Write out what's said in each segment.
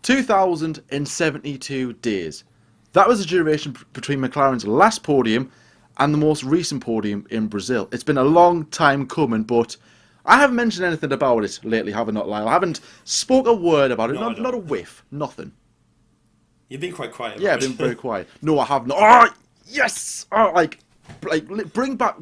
2,072 days. That was the duration between McLaren's last podium and the most recent podium in Brazil. It's been a long time coming, but I haven't mentioned anything about it lately, have I not, Lyle? I haven't spoke a word about it, No, I not don't. a whiff, nothing. You've been quite quiet Yeah, I've about been very it. quiet. No, I have not. Oh, yes! Oh, bring back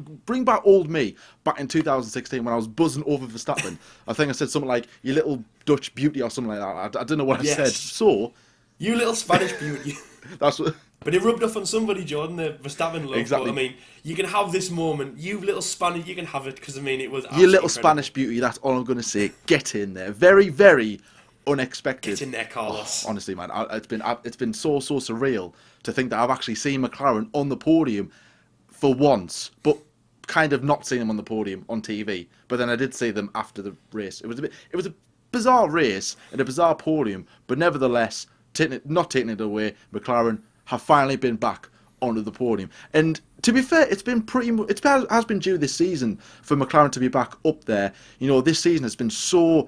old me back in 2016 when I was buzzing over Verstappen. I think I said something like "you little Dutch beauty" or something like that. I don't know what I said. Yes. So You little Spanish beauty. that's what But it rubbed off on somebody, Jordan, the Verstappen love. But I exactly. mean, you can have this moment. You little Spanish, you can have it because I mean, it was You absolutely little incredible. Spanish beauty. That's all I'm going to say. Get in there. Very, very Get unexpected. in there, Oh, Carlos. honestly, man, it's been so surreal to think that I've actually seen McLaren on the podium for once, but kind of not seen them on the podium on TV. But then I did see them after the race. It was a bizarre race and a bizarre podium, but nevertheless, not taking it away, McLaren have finally been back onto the podium. And to be fair, it's been has been due this season for McLaren to be back up there. You know, this season has been so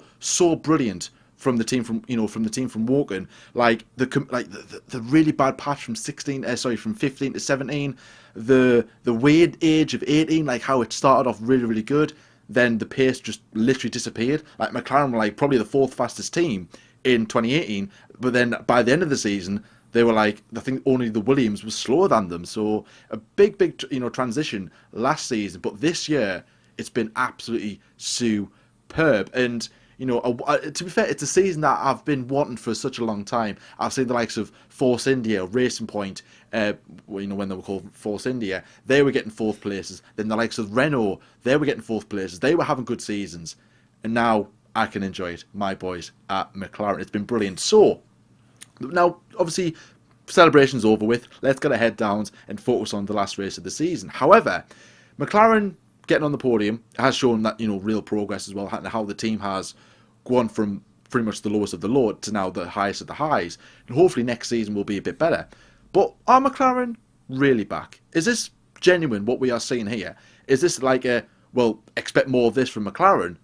brilliant from the team from the team from Woking, like the really bad patch from from 15 to 17, the weird age of 18, like how it started off really good, then the pace just literally disappeared. Like McLaren were like probably the fourth fastest team in 2018, but then by the end of the season they were like, I think only the Williams was slower than them. So a big transition last season, but this year it's been absolutely superb. And to be fair, it's a season that I've been wanting for such a long time. I've seen the likes of Force India, Racing Point, when they were called Force India, they were getting fourth places. Then the likes of Renault, they were getting fourth places. They were having good seasons, and now I can enjoy it. My boys at McLaren, it's been brilliant. So now, obviously, celebration's over with. Let's get our head down and focus on the last race of the season. However, McLaren getting on the podium has shown that real progress as well, and how the team has gone from pretty much the lowest of the low to now the highest of the highs. And hopefully next season will be a bit better. But are McLaren really back? Is this genuine, what we are seeing here? Is this like expect more of this from McLaren?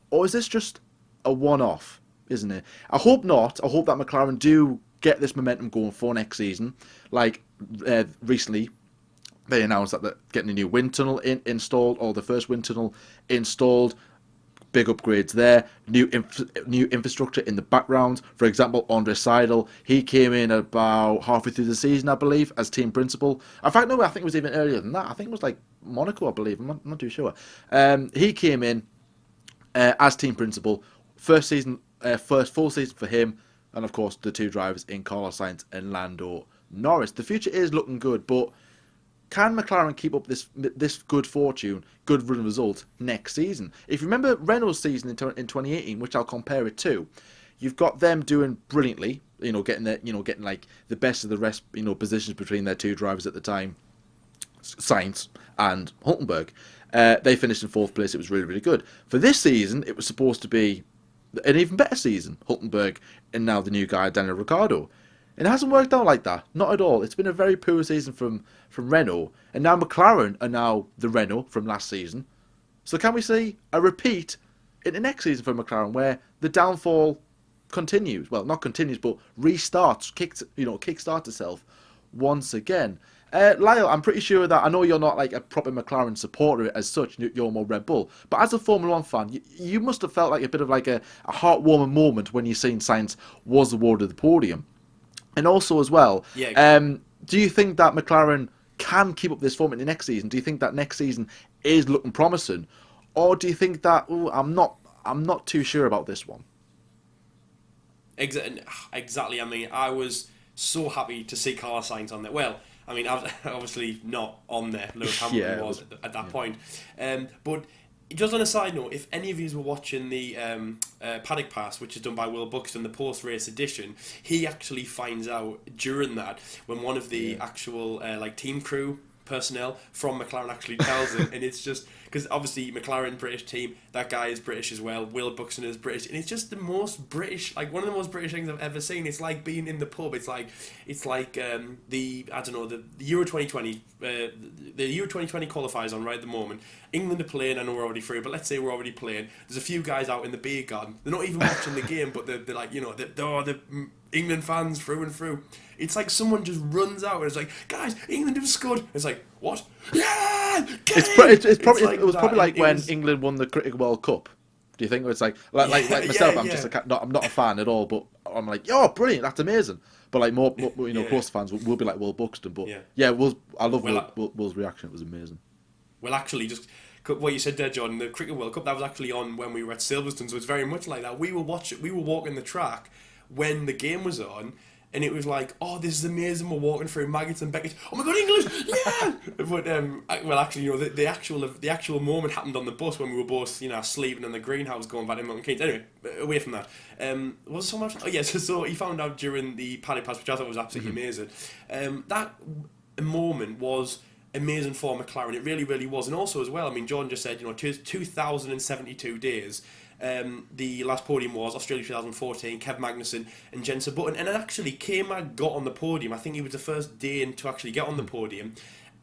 Or is this just a one-off, isn't it? I hope not. I hope that McLaren do get this momentum going for next season. Like recently, they announced that they're getting a new wind tunnel installed, or the first wind tunnel installed. Big upgrades there. New infrastructure in the background. For example, Andre Seidel, he came in about halfway through the season, I believe, as team principal. In fact, no, I think it was even earlier than that. I think it was like Monaco, I believe. I'm not too sure. He came in as team principal. First full season for him, and of course the two drivers in Carlos Sainz and Lando Norris. The future is looking good, but can McLaren keep up this good fortune, good run result next season? If you remember Renault's season in 2018, which I'll compare it to, you've got them doing brilliantly, getting like the best of the rest, positions between their two drivers at the time, Sainz and Hulkenberg. They finished in fourth place. It was really good. For this season, it was supposed to be an even better season. Hulkenberg and now the new guy, Daniel Ricciardo. And it hasn't worked out like that. Not at all. It's been a very poor season from Renault. And now McLaren are now the Renault from last season. So can we see a repeat in the next season for McLaren where the downfall continues? Well, not continues, but restarts, kickstarts itself once again. Lyle, I'm pretty sure that I know you're not like a proper McLaren supporter as such. You're more Red Bull, but as a Formula One fan, you must have felt like a bit of like a heartwarming moment when you seen Sainz was awarded the podium. And also as well, Yeah, exactly. do you think that McLaren can keep up this form in the next season? Do you think that next season is looking promising, or do you think that I'm not too sure about this one? Exactly. I mean, I was so happy to see Carlos Sainz on there. Well, I mean, I was obviously not on there. Lewis Yeah, Hamilton it was was. at that Yeah. point. But just on a side note, if any of you were watching the Paddock Pass, which is done by Will Buxton, the post-race edition, he actually finds out during that when one of the actual like team crew personnel from McLaren actually tells him, and it's just because obviously McLaren British team, that guy is British as well. Will Buxton is British, and it's just the most British, like one of the most British things I've ever seen. It's like being in the pub. It's like the I don't know, the Euro 2020 the Euro 2020 qualifiers on right at the moment. England are playing. I know we're already through, but let's say we're already playing. There's a few guys out in the beer garden. They're not even watching the game, but they're like, you know, they're England fans through and through. It's like someone just runs out and it's like, guys, England have scored. It's like, what? Yeah, it was probably like when England won the Cricket World Cup. Do you think it's like myself? Yeah, I'm just I'm not a fan at all, but I'm like, oh, brilliant, that's amazing. But like more you know, close fans will be like Will Buxton. But I love Will's reaction. It was amazing. Well, actually, just what you said there, John, the Cricket World Cup, that was actually on when we were at Silverstone, so it's very much like that. We were walking the track when the game was on, and it was like, oh, this is amazing, we're walking through Maggots and Beckett's, oh my god, English, yeah! But, well, actually, you know, the actual moment happened on the bus when we were both, you know, sleeping in the greenhouse going back to Milton Keynes. Anyway, away from that. Was there so much? Oh, yeah, so he found out during the paddock pass, which I thought was absolutely amazing. That moment was amazing for McLaren. It really, really was. And also as well, I mean, Jordan just said, you know, 2,072 days. The last podium was Australia 2014, Kev Magnussen and Jenson Button. And actually, K-Mag got on the podium. I think he was the first Dane to actually get on the podium.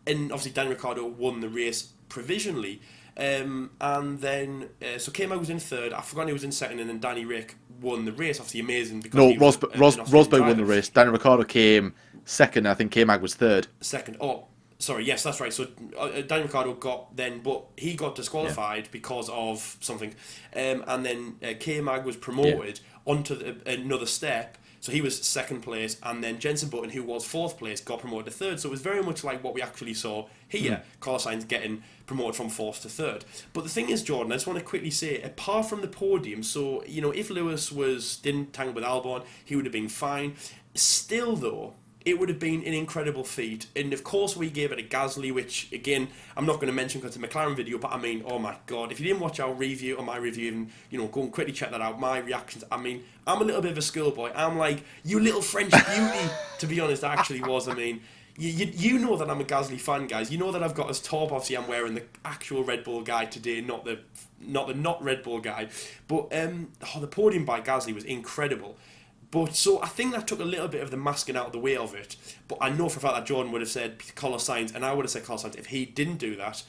And obviously, Daniel Ricciardo won the race provisionally. And then, so K-Mag was in third. I forgot he was in second. And then Danny Rick won the race. Obviously, amazing. Because Rosberg won the race. Daniel Ricciardo came second. I think K-Mag was third. Second. Oh, sorry, yes, that's right. So Daniel Ricciardo got then, but he got disqualified because of something, and then K-Mag was promoted onto another step. So he was second place, and then Jenson Button, who was fourth place, got promoted to third. So it was very much like what we actually saw here, Carlos Sainz getting promoted from fourth to third. But the thing is, Jordan, I just want to quickly say, apart from the podium, so, you know, if Lewis didn't tangle with Albon, he would have been fine. Still, though, it would have been an incredible feat. And of course we gave it a Gasly, which again, I'm not going to mention because it's a McLaren video, but I mean, oh my god, if you didn't watch our review or my review, and, you know, go and quickly check that out, my reactions, I mean, I'm a little bit of a schoolboy. I'm like, you little French beauty, to be honest, I actually was. I mean, you know that I'm a Gasly fan, guys. You know that I've got his top. Obviously, I'm wearing the actual Red Bull guy today, not the not Red Bull guy. But the podium by Gasly was incredible. But so I think that took a little bit of the masking out of the way of it. But I know for a fact that Jordan would have said Carlos Sainz, and I would have said Carlos Sainz if he didn't do that.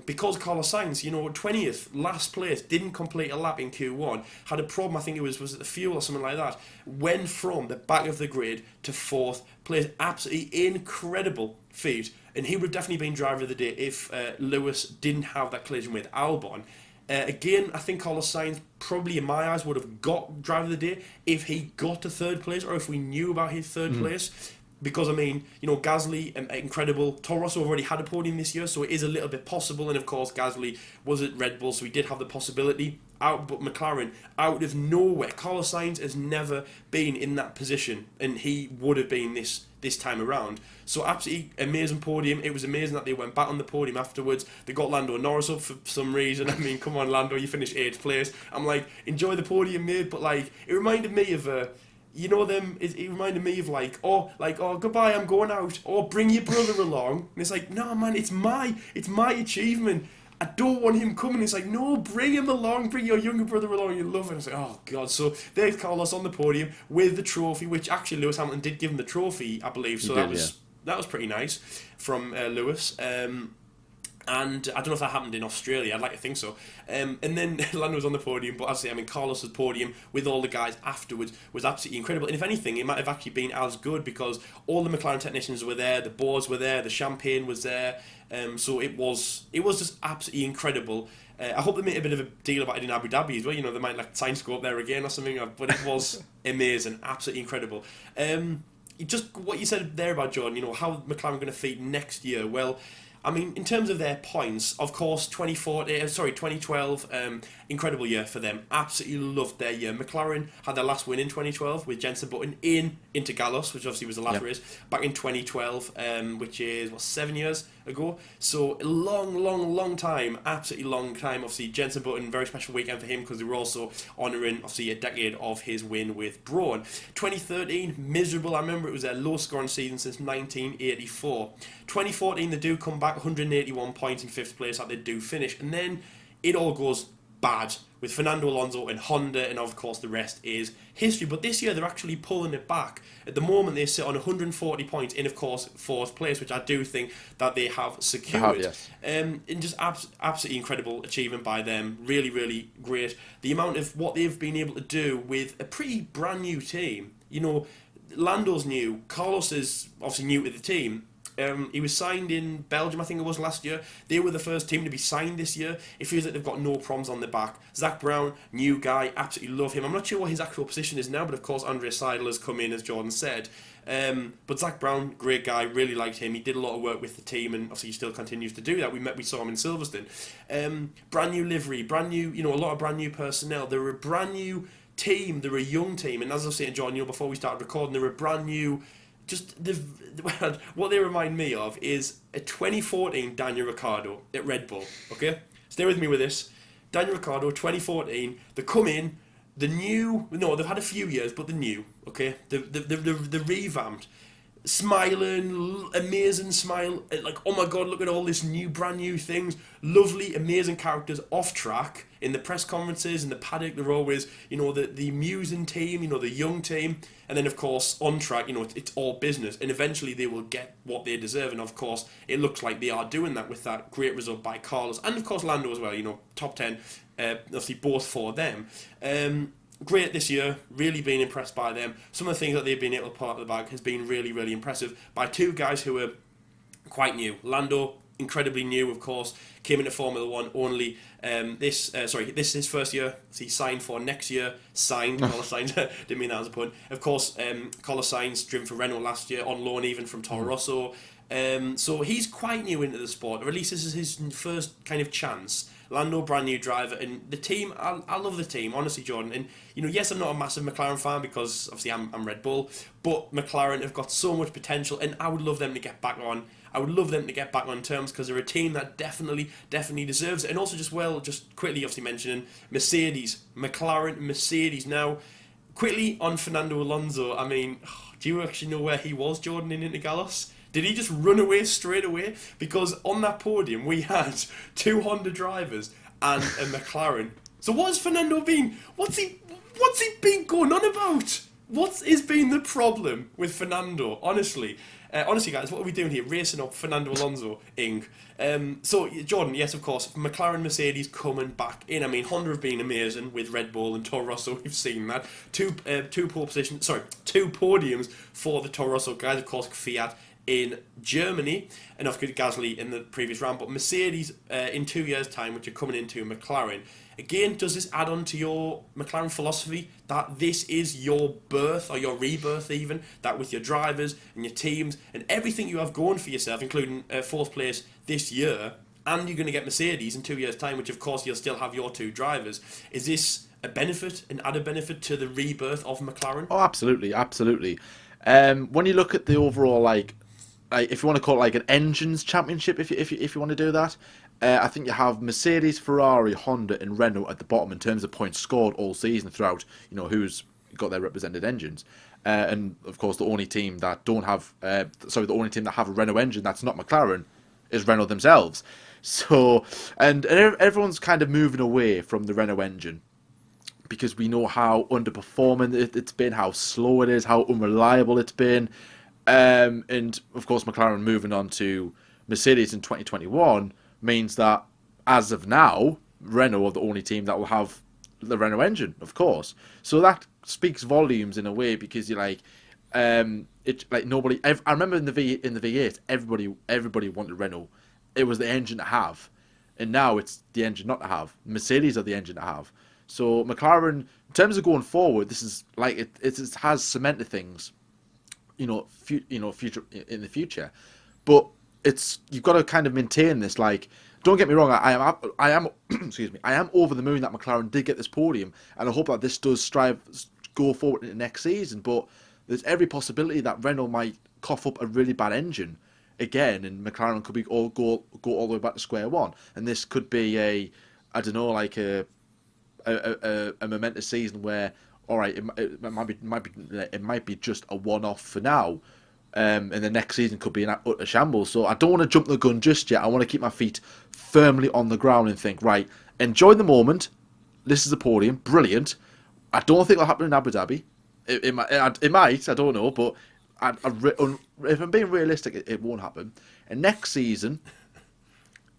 Because Carlos Sainz, you know, 20th, last place, didn't complete a lap in Q1, had a problem, I think it was it the fuel or something like that, went from the back of the grid to fourth place. Absolutely incredible feat. And he would have definitely been driver of the day if Lewis didn't have that collision with Albon. Again, I think Carlos Sainz probably, in my eyes, would have got driver of the day if he got to third place or if we knew about his third place. Because, I mean, you know, Gasly, incredible. Toro Rosso already had a podium this year, so it is a little bit possible. And, of course, Gasly was at Red Bull, so he did have the possibility. But McLaren, out of nowhere, Carlos Sainz has never been in that position, and he would have been this time around. So absolutely amazing podium. It was amazing that they went back on the podium afterwards. They got Lando Norris up for some reason. I mean, come on, Lando, you finished 8th place. I'm like, enjoy the podium, mate. But like, it reminded me of you know them. It reminded me of like, oh, goodbye, I'm going out. Oh, bring your brother along. And it's like, no, man, it's my achievement. I don't want him coming. It's like, no, bring him along. Bring your younger brother along. You love it. It's like, oh, God. So there's Carlos on the podium with the trophy, which actually Lewis Hamilton did give him the trophy, I believe. So that was pretty nice from Lewis. And I don't know if that happened in Australia. I'd like to think so. And then Lando was on the podium. But as I say, I mean, Carlos's podium with all the guys afterwards was absolutely incredible. And if anything, it might have actually been as good because all the McLaren technicians were there, the boards were there, the champagne was there. So it was just absolutely incredible. I hope they made a bit of a deal about it in Abu Dhabi as well. You know, they might like Sainz go up there again or something. But it was amazing, absolutely incredible. Just what you said there about John, you know, how McLaren are going to feed next year. Well, I mean, in terms of their points, of course, 2012, incredible year for them. Absolutely loved their year. McLaren had their last win in 2012 with Jenson Button in Intergalos, which obviously was the last race, back in 2012, which is, 7 years ago. So a long time, absolutely long time. Obviously, Jenson Button, very special weekend for him because they were also honouring obviously a decade of his win with Brawn. 2013, miserable. I remember it was their lowest scoring season since 1984. 2014, they do come back, 181 points in 5th place, like they do finish, and then it all goes bad with Fernando Alonso and Honda, and of course the rest is history. But this year they're actually pulling it back. At the moment they sit on 140 points in, of course, 4th place, which I do think that they have secured. Yes. And just absolutely incredible achievement by them. Really great. The amount of what they've been able to do with a pretty brand new team. You know, Lando's new, Carlos is obviously new to the team. He was signed in Belgium, I think it was last year. They were the first team to be signed this year. It feels like they've got no problems on their back. Zach Brown, new guy, absolutely love him. I'm not sure what his actual position is now, but of course Andre Seidel has come in, as Jordan said. But Zach Brown, great guy, really liked him. He did a lot of work with the team, and obviously he still continues to do that. We saw him in Silverstone. Brand new livery, brand new, a lot of brand new personnel. They're a brand new team. They're a young team, and as I was saying, Jordan, before we started recording, they're a brand new. What they remind me of is a 2014 Daniel Ricciardo at Red Bull. Okay, stay with me with this. Daniel Ricciardo, 2014. They come in, they've had a few years, but they're new. Okay, they're revamped, smiling, amazing smile. Like, oh my god, look at all this new, brand new things. Lovely, amazing characters off track. In the press conferences, in the paddock, they're always, the amusing team, the young team. And then, of course, on track, it's all business. And eventually they will get what they deserve. And, of course, it looks like they are doing that with that great result by Carlos. And, of course, Lando as well, top 10, obviously both for them. Great this year, really been impressed by them. Some of the things that they've been able to pull out of the bag has been really impressive by two guys who are quite new. Lando, incredibly new, of course, came into Formula One only this is his first year. So he signed for next year. Carlos Sainz, didn't mean that as a pun. Of course, Carlos Sainz driven for Renault last year, on loan even from Toro Rosso. So he's quite new into the sport, or at least this is his first kind of chance. Lando, brand new driver, and the team, I love the team, honestly, Jordan. And, yes, I'm not a massive McLaren fan because, obviously, I'm Red Bull, but McLaren have got so much potential, and I would love them to get back on. I would love them to get back on terms because they're a team that definitely deserves it. And also, just quickly, obviously, mentioning Mercedes, McLaren, Mercedes. Now, quickly on Fernando Alonso, I mean, do you actually know where he was, Jordan, in Intergalos? Did he just run away straight away? Because on that podium, we had 2 Honda drivers and a McLaren. So what has Fernando been? What's he been going on about? What has been the problem with Fernando? Honestly, guys, what are we doing here? Racing up Fernando Alonso, Ing. So, Jordan, yes, of course, McLaren, Mercedes coming back in. I mean, Honda have been amazing with Red Bull and Toro Rosso. We've seen that. Two podiums for the Toro Rosso guys. Of course, Fiat in Germany, and of course Gasly in the previous round, but Mercedes in 2 years' time, which are coming into McLaren. Again, does this add on to your McLaren philosophy that this is your birth, or your rebirth even, that with your drivers and your teams and everything you have going for yourself, including 4th place this year, and you're going to get Mercedes in 2 years' time, which of course you'll still have your 2 drivers, is this a benefit, an added benefit to the rebirth of McLaren? Oh, absolutely. When you look at the overall, if you want to call it an engines championship, if you want to do that, I think you have Mercedes, Ferrari, Honda, and Renault at the bottom in terms of points scored all season throughout. Who's got their represented engines, and of course the only team that have a Renault engine that's not McLaren is Renault themselves. So, and everyone's kind of moving away from the Renault engine because we know how underperforming it's been, how slow it is, how unreliable it's been. And of course, McLaren moving on to Mercedes in 2021 means that as of now, Renault are the only team that will have the Renault engine, of course. So that speaks volumes in a way because you're nobody. I remember in the V8, everybody wanted Renault. It was the engine to have, and now it's the engine not to have. Mercedes are the engine to have. So McLaren, in terms of going forward, this is it has cemented things. Future in the future, but you've got to kind of maintain this. Don't get me wrong, I am excuse me, I am over the moon that McLaren did get this podium, and I hope that this does go forward into next season. But there's every possibility that Renault might cough up a really bad engine, again, and McLaren could be go all the way back to square one, and this could be I don't know, like a momentous season where, all right, it might be just a one-off for now, and the next season could be an utter shambles. So I don't want to jump the gun just yet. I want to keep my feet firmly on the ground and think, right, enjoy the moment. This is a podium, brilliant. I don't think it'll happen in Abu Dhabi. It might, I don't know, but if I'm being realistic, it won't happen. And next season,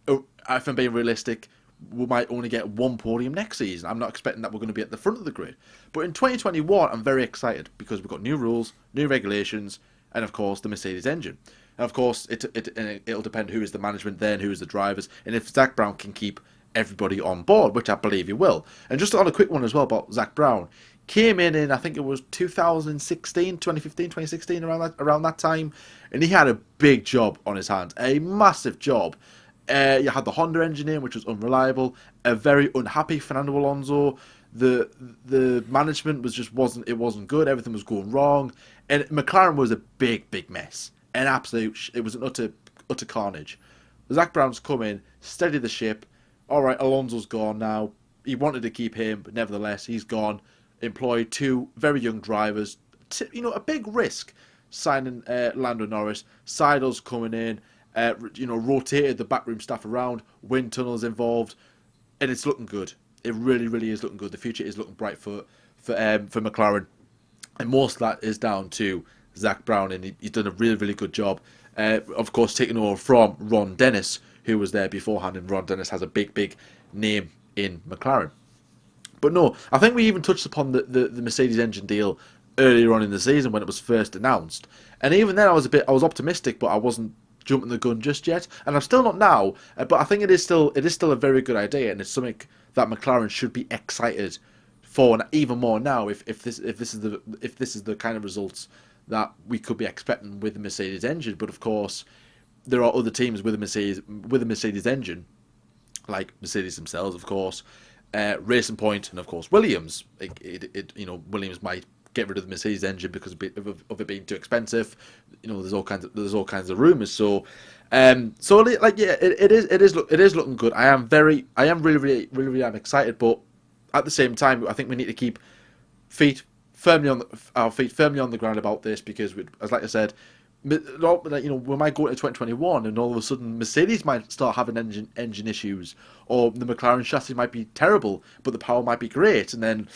if I'm being realistic, we might only get one podium next season. I'm not expecting that we're going to be at the front of the grid. But in 2021, I'm very excited because we've got new rules, new regulations, and of course the Mercedes engine. And of course, it'll depend who is the management then, who is the drivers, and if Zak Brown can keep everybody on board, which I believe he will. And just on a quick one as well about Zak Brown, came in I think it was 2016, 2015, 2016, around that time, and he had a big job on his hands, a massive job. You had the Honda engine in, which was unreliable, a very unhappy Fernando Alonso. The management wasn't good. Everything was going wrong, and McLaren was a big mess. It was an utter carnage. Zak Brown's come in, steadied the ship. All right, Alonso's gone now. He wanted to keep him, but nevertheless, he's gone. Employed two very young drivers. A big risk signing Lando Norris. Seidel's coming in. Rotated the backroom staff around. Wind tunnels involved, and it's looking good. It really is looking good. The future is looking bright for McLaren, and most of that is down to Zak Brown, and he's done a really good job. Of course, taking over from Ron Dennis, who was there beforehand, and Ron Dennis has a big name in McLaren. But no, I think we even touched upon the Mercedes engine deal earlier on in the season when it was first announced, and even then I was optimistic, but I wasn't jumping the gun just yet, and I'm still not now. But I think it is still a very good idea, and it's something that McLaren should be excited for, and even more now if this is the kind of results that we could be expecting with the Mercedes engine. But of course, there are other teams with a Mercedes engine, like Mercedes themselves, of course, Racing Point, and of course Williams. Williams might get rid of the Mercedes engine because of it being too expensive. There's all kinds of rumors. So, it is looking good. I am really excited, but at the same time, I think we need to keep our feet firmly on the ground about this, because, as like I said, we might go into 2021 and all of a sudden Mercedes might start having engine issues, or the McLaren chassis might be terrible, but the power might be great, and then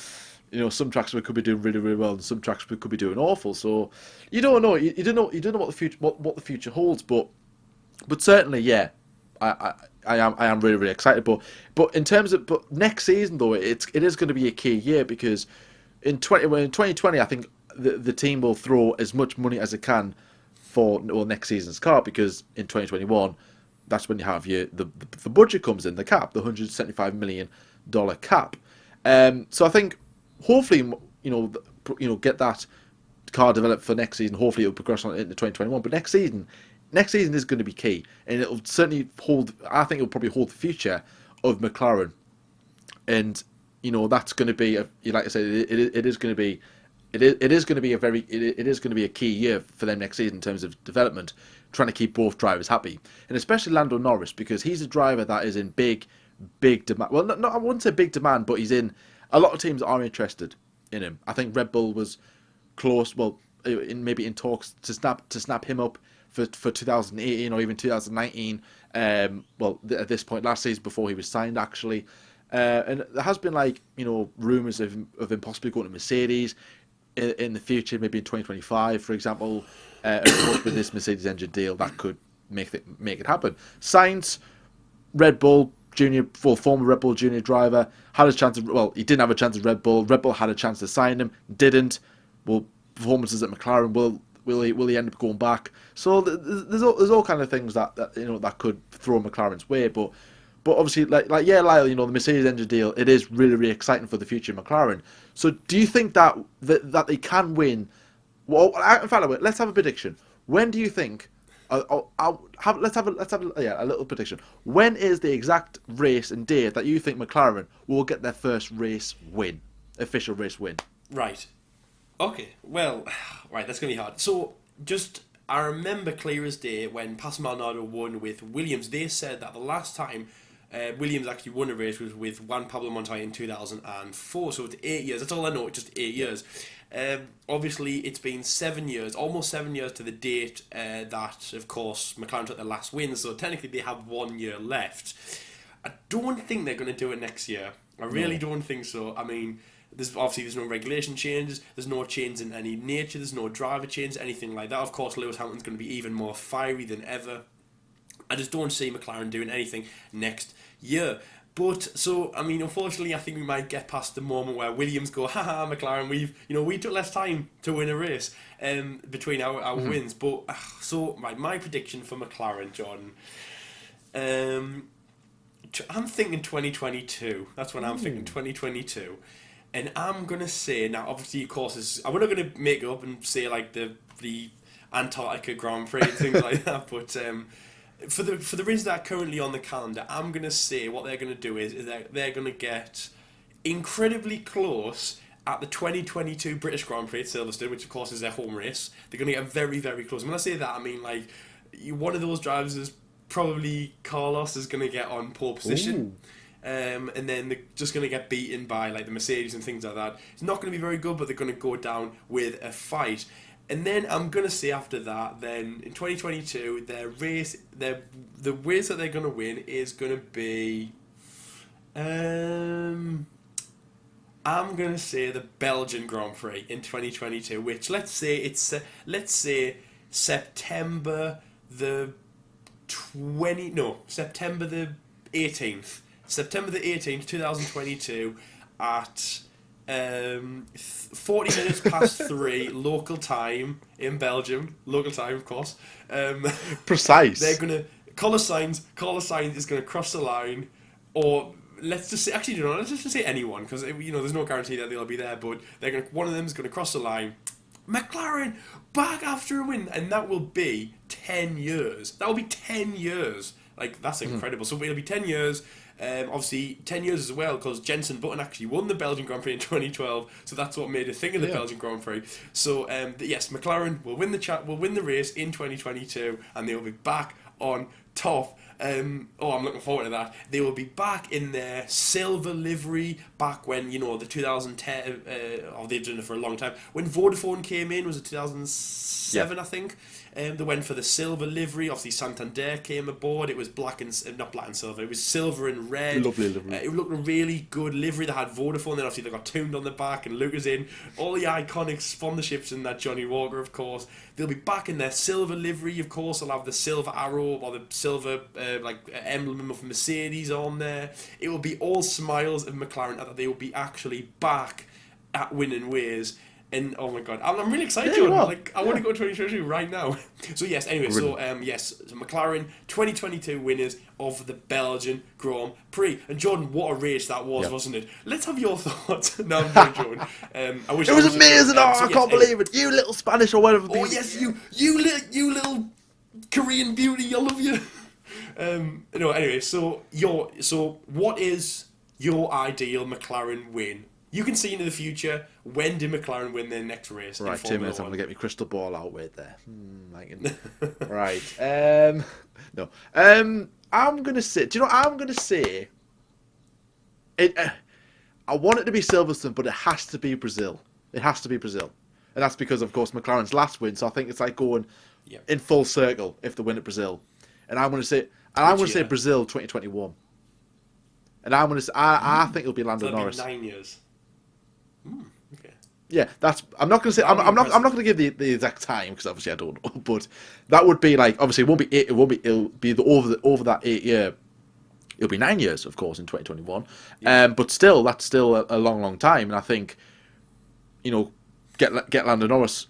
some tracks we could be doing really well, and some tracks we could be doing awful. So you don't know. You don't know what the future holds. But certainly, yeah, I am really excited. But in terms of next season though, it is going to be a key year, because in 2020, I think the team will throw as much money as it can for next season's car, because in 2021, that's when you have the budget comes in, the cap, the $175 million cap. So I think, hopefully, get that car developed for next season. Hopefully, it'll progress on into 2021. But next season is going to be key, and it'll certainly hold. I think it'll probably hold the future of McLaren, and that's going to be, like I said, it is going to be. It is going to be a key year for them next season in terms of development, trying to keep both drivers happy, and especially Lando Norris, because he's a driver that is in big demand. Well, not I wouldn't say big demand, but he's in. A lot of teams are interested in him. I think Red Bull was close, maybe in talks to snap him up for 2018 or even 2019. At this point last season, before he was signed, actually. And there has been rumours of him possibly going to Mercedes in the future, maybe in 2025, for example. Of course, with this Mercedes engine deal, that could make it happen. Sainz, Red Bull Junior, former Red Bull Junior driver, had a chance he didn't have a chance at Red Bull. Red Bull had a chance to sign him, didn't. Well, performances at McLaren, will he end up going back? So there's all kind of things that that could throw McLaren's way, but obviously, Lyle, the Mercedes engine deal, it is really exciting for the future of McLaren. So do you think that they can win? Well, in fact, let's have a prediction. When do you think? Let's have a little prediction. When is the exact race and day that you think McLaren will get their first official race win? Right. Okay. Well, right. That's gonna be hard. So just I remember clear as day when Pastor Maldonado won with Williams. They said that the last time Williams actually won a race was with Juan Pablo Montoya in 2004. So it's 8 years. That's all I know. Just 8 years. Obviously, it's been 7 years, almost 7 years to the date that, of course, McLaren took their last win. So technically, they have 1 year left. I don't think they're going to do it next year. I really don't think so. I mean, there's no regulation changes. There's no change in any nature. There's no driver change, anything like that. Of course, Lewis Hamilton's going to be even more fiery than ever. I just don't see McLaren doing anything next year. But so I mean, unfortunately, I think we might get past the moment where Williams go, haha, McLaren, we took less time to win a race between our wins. But so my prediction for McLaren, John, I'm thinking 2022. That's what I'm thinking, 2022. And I'm gonna say now, obviously, of course, I'm not gonna make it up and say like the Antarctica Grand Prix and things like that, but for the races that are currently on the calendar, I'm gonna say what they're gonna do is they're gonna get incredibly close at the 2022 British Grand Prix at Silverstone, which of course is their home race. They're gonna get very, very close. And when I say that, I mean like one of those drivers is probably Carlos is gonna get on pole position. And then they're just going to get beaten by like the Mercedes and things like that. It's not going to be very good, but they're going to go down with a fight. And then I'm going to say after that, then in 2022, the race that they're going to win is going to be, I'm going to say the Belgian Grand Prix in 2022, which let's say September the 18th. September the 18th, 2022, at 40 minutes past 3 local time in Belgium. Local time, of course. Precise. They're gonna Carlos Sainz is gonna cross the line, or let's just say let's just say anyone, because there's no guarantee that they'll be there. But one of them is gonna cross the line. McLaren back after a win, and that will be 10 years. That will be 10 years. Like that's incredible. So it'll be 10 years. Obviously 10 years as well, because Jenson Button actually won the Belgian Grand Prix in 2012, so that's what made a thing of the Belgian Grand Prix. So yes, McLaren will win the race in 2022, and they will be back on top. I'm looking forward to that. They will be back in their silver livery, back when the 2010. They've done it for a long time. When Vodafone came in, was it 2007? I think. They went for the silver livery. Obviously, Santander came aboard. It was not black and silver. It was silver and red. Lovely livery. It looked a really good livery. They had Vodafone. Then obviously they got tuned on the back, and Lucas in. All the iconic sponsorships in that. Johnny Walker, of course. They'll be back in their silver livery. Of course, they'll have the silver arrow or the silver emblem of Mercedes on there. It will be all smiles of McLaren that they will be actually back at winning ways. And oh my god, I'm really excited. I want to go to 2022 right now. So yes, anyway, so McLaren 2022 winners of the Belgian Grand Prix. And Jordan, what a race that was, wasn't it? Let's have your thoughts. No, I'm sorry, Jordan. It was amazing. I can't believe it. You little Spanish or whatever. Oh yes, you little Korean beauty. I love you. Anyway, so what is your ideal McLaren win? You can see into the future. When did McLaren win their next race? Right, 2 minutes. I'm gonna get my crystal ball out with there. Right. No. I'm gonna say. Do you know what I'm gonna say? I want it to be Silverstone, but it has to be Brazil. It has to be Brazil, and that's because, of course, McLaren's last win. So I think it's like going in full circle if they win at Brazil. And I'm gonna say, say Brazil 2021. And I'm gonna say, I think it'll be Lando Norris. 9 years. Okay. Yeah, I'm not going to say. I'm not going to give the exact time, because obviously I don't know. But that would be like, obviously it'll be over that 8 year. It'll be 9 years, of course, in 2021. Yeah. But still, that's still a long time. And I think, get Lando Norris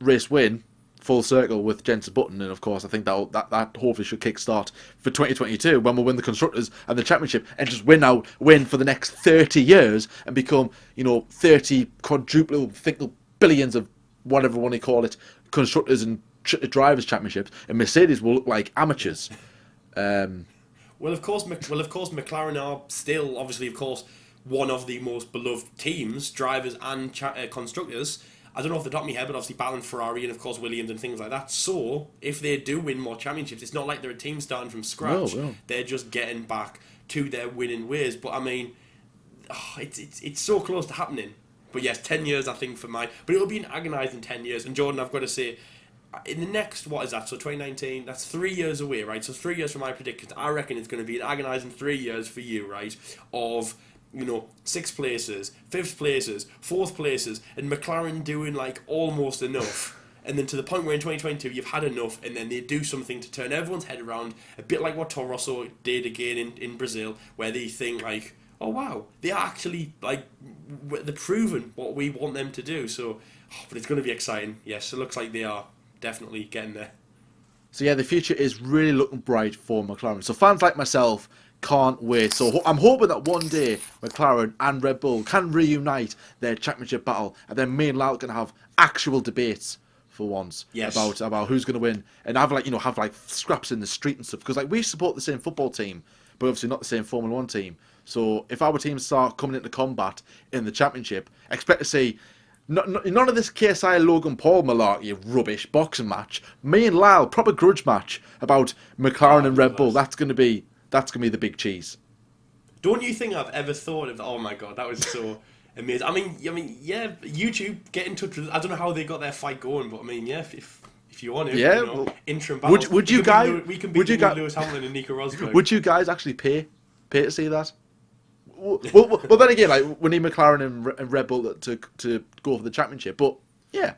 race win full circle with Jenson Button, and of course I think that hopefully should kickstart for 2022 when we'll win the constructors and the championship, and just win for the next 30 years and become 30 quadruple billions of whatever one you call it constructors and drivers championships, and Mercedes will look like amateurs. Well, of course, McLaren are still obviously, of course, one of the most beloved teams, drivers and constructors. I don't know off the top of my head, but obviously battling Ferrari and of course Williams and things like that. So if they do win more championships, it's not like they're a team starting from scratch. No. They're just getting back to their winning ways. But I mean, it's so close to happening. But yes, 10 years I think for mine. But it'll be an agonising 10 years. And Jordan, I've got to say, in the next, what is that? So 2019, that's 3 years away, right? So 3 years from my predictions. I reckon it's going to be an agonising 3 years for you, right? Of, you know, 6th places, 5th places, 4th places, and McLaren doing like almost enough. And then to the point where in 2022 you've had enough, and then they do something to turn everyone's head around, a bit like what Toro Rosso did again in Brazil, where they think like, oh wow, they are actually like they're proving what we want them to do. So, but it's going to be exciting. Yes, it looks like they are definitely getting there. So yeah, the future is really looking bright for McLaren. So fans like myself can't wait. So I'm hoping that one day McLaren and Red Bull can reunite their championship battle, and then me and Lyle can have actual debates for once. Yes. About who's going to win, and have like scraps in the street and stuff. Because like we support the same football team, but obviously not the same Formula One team. So if our teams start coming into combat in the championship, expect to see none of this KSI Logan Paul malarkey rubbish boxing match. Me and Lyle, proper grudge match about McLaren and Red Bull. That's gonna be the big cheese. Don't you think I've ever thought of? Oh my god, that was so amazing. I mean, yeah. YouTube, get in touch with. I don't know how they got their fight going, but I mean, yeah. If you want to, yeah. You know, interim battles. Would you guys? We can beat Lewis Hamilton and Nico Rosberg. Would you guys actually pay to see that? Well, then again, like we need McLaren and Red Bull to go for the championship. But yeah,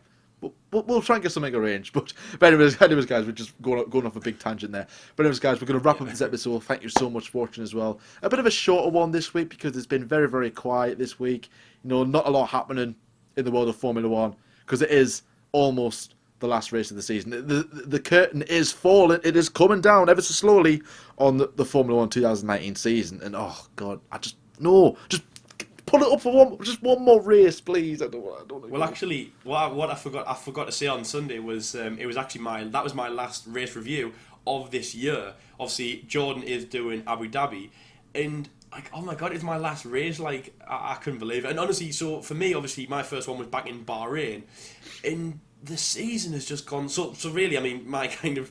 we'll try and get something arranged. But anyways, guys, we're just going off a big tangent there. But anyways, guys, we're going to wrap up this episode. Thank you so much for watching as well. A bit of a shorter one this week because it's been very, very quiet this week. You know, not a lot happening in the world of Formula One because it is almost the last race of the season. The curtain is falling. It is coming down ever so slowly on the Formula One 2019 season. And oh god, just pull it up for one more race, please. I don't know. Well, actually, what I forgot to say on Sunday was it was actually that was my last race review of this year. Obviously, Jordan is doing Abu Dhabi, and like, oh my god, it's my last race. Like, I couldn't believe it. And honestly, so for me, obviously, my first one was back in Bahrain, and the season has just gone. So really, I mean, my kind of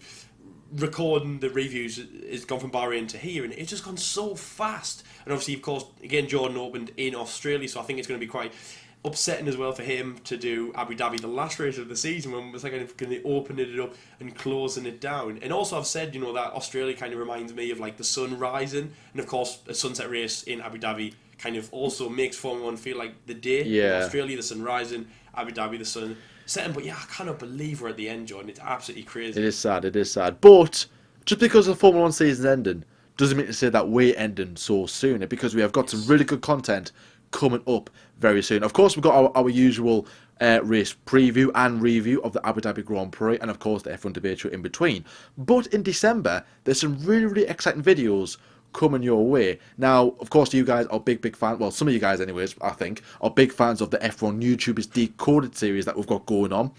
recording the reviews has gone from Bahrain to here, and it's just gone so fast. And obviously, of course, again, Jordan opened in Australia, so I think it's going to be quite upsetting as well for him to do Abu Dhabi, the last race of the season, when it's like going to open it up and closing it down. And also, I've said, you know, that Australia kind of reminds me of like the sun rising, and of course, a sunset race in Abu Dhabi kind of also makes Formula One feel like the day. Yeah. Australia, the sun rising, Abu Dhabi, the sun setting. But yeah, I cannot believe we're at the end, Jordan. It's absolutely crazy. It is sad. But just because the Formula One season's ending doesn't mean to say that we're ending so soon. Because we have got some really good content coming up very soon. Of course, we've got our usual race preview and review of the Abu Dhabi Grand Prix, and of course the F1 debate show in between. But in December, there's some really, really exciting videos coming your way. Now, of course, you guys are big fans. Well, some of you guys, anyways, I think, are big fans of the F1 YouTubers Decoded series that we've got going on.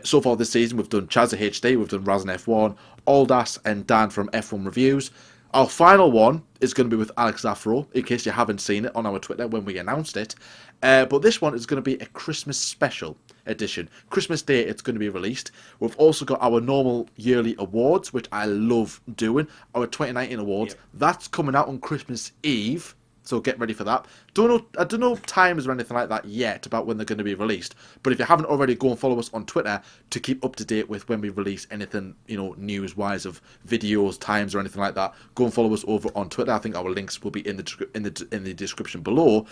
So far this season, we've done Chazza HD, we've done Raz and F1, Aldas and Dan from F1 Reviews. Our final one is going to be with Alex Zafro, in case you haven't seen it on our Twitter when we announced it. But this one is going to be a Christmas special edition. Christmas Day it's going to be released. We've also got our normal yearly awards, which I love doing. Our 2019 awards. Yep. That's coming out on Christmas Eve. So get ready for that. I don't know times or anything like that yet about when they're going to be released. But if you haven't already, go and follow us on Twitter to keep up to date with when we release anything, you know, news-wise of videos, times, or anything like that. Go and follow us over on Twitter. I think our links will be in the description below.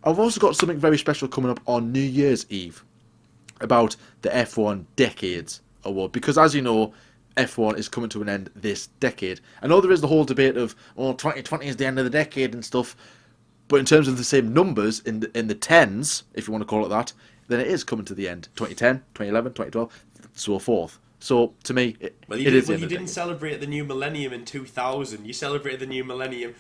I've also got something very special coming up on New Year's Eve about the F1 Decades Award. Because as you know, F1 is coming to an end this decade. I know there is the whole debate of, 2020 is the end of the decade and stuff, but in terms of the same numbers, in the tens, if you want to call it that, then it is coming to the end. 2010, 2011, 2012, so forth. So, to me, you didn't celebrate the new millennium in 2000. You celebrated the new millennium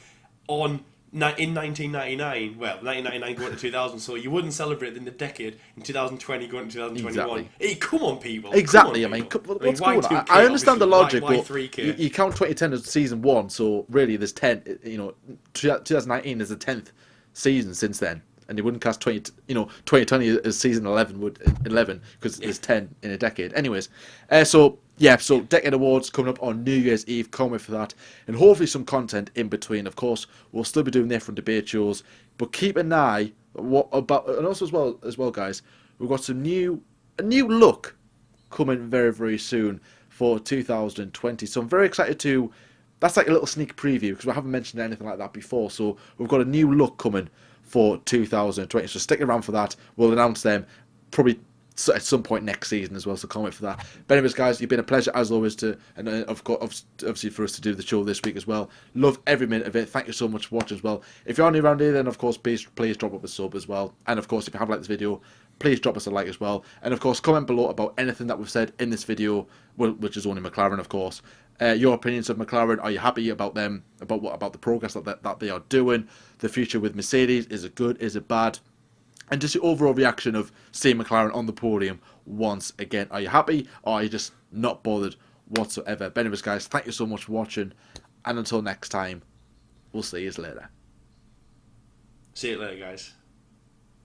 in 1999, well, 1999 going to 2000, so you wouldn't celebrate in the decade in 2020 going to 2021. Exactly. Hey, come on, people. Exactly, on, people. What's going on? I understand the logic, but you count 2010 as season 1, so really there's 10, 2019 is the 10th season since then. and you wouldn't cast 2020 as season 11 because there's 10 in a decade. Anyways, so Decade Awards coming up on New Year's Eve. Can't wait for that, and hopefully some content in between. Of course, we'll still be doing different debate shows, but keep an eye and also as well, guys. We've got a new look coming very, very soon for 2020. So I'm very excited to. That's like a little sneak preview because we haven't mentioned anything like that before. So we've got a new look coming for 2020. So stick around for that. We'll announce them probably at some point next season as well. So can't wait for that. But anyways, guys, you've been a pleasure as always and of course, obviously for us to do the show this week as well. Love every minute of it. Thank you so much for watching as well. If you're new around here, then of course please drop up a sub as well. And of course, if you have liked this video, please drop us a like as well. And of course, comment below about anything that we've said in this video, which is only Mclaren, of course. Your opinions of Mclaren. Are you happy about them? About the progress that they are doing? The future with Mercedes, is it good? Is it bad? And just the overall reaction of seeing Mclaren on the podium once again. Are you happy, or are you just not bothered whatsoever? But anyways, guys, thank you so much for watching, and until next time, we'll see you later. See you later, guys.